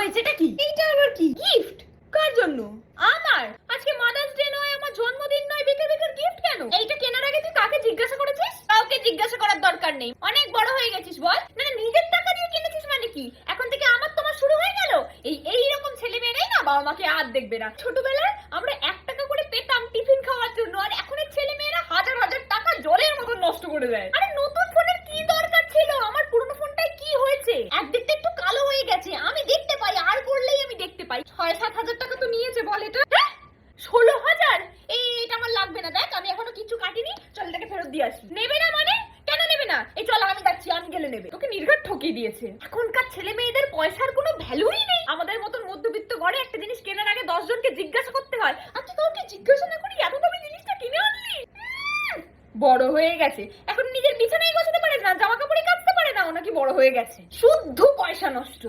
হয়েছেটা কি? এইটা আবার কি গিফট? কার জন্য? আমার। আজকে মাদার্স ডে নয়, আমার জন্মদিন নয়, বেকার বেকার গিফট কেন? এইটা কেনার আগে তুই কাকে জিজ্ঞাসা করেছিস? কাউকে জিজ্ঞাসা করার দরকার নেই, অনেক বড় হয়ে গেছিস বল। না নিজের টাকা দিয়ে কিনেছিস মানে কি? এখন থেকে আমার তোমার শুরু হয়ে গেল? এইরকম ছেলে মেয়েরাই না বাবা মাকে আর দেখবে না। ছোটবেলায় আমরা 1 টাকা করে পেতাম টিফিন খাওয়ার জন্য, আর এখনের ছেলে মেয়েরা হাজার হাজার টাকা জলের মতো নষ্ট করে দেয়। আরে নতুন ফোনের কি দরকার ছিল? আমার পুরনো ফোনটায় কি হয়েছে? একদিকটা একটু কালো হয়ে গেছে, আমি দেখতে পাই, আর করলেই আমি দেখতে পাই। 6-7 হাজার টাকা তো নিয়েছে বল এটা। 16,000? এটা আমার লাগবে না, দেখ আমি এখনো কিছু কাটিনি, চল এটাকে ফেরত দিয়ে আসি। নেবে না মানে? কেন নেবে না? এই চল আমি যাচ্ছি, আমি গেলে নেবে। তোকে নির্ঘাত ঠকিয়ে দিয়েছে। এখনকার ছেলে মেয়েদের পয়সার কোনো ভ্যালুই নেই। আমাদের মতন মধ্যবিত্ত ঘরে একটা জিনিস কেনার আগে 10 জনকে জিজ্ঞাসা করতে হয়, আচ্ছা কাউকে জিজ্ঞাসা না করি এত দামি জিনিসটা কিনে আনলি? বড় হয়ে গেছে, এখন নিজের বিছানায় গোছাতে পারে না, জামা কাপড়ই কাচতে পারে না, ও নাকি বড় হয়ে গেছে। শুদ্ধ পয়সা নষ্ট।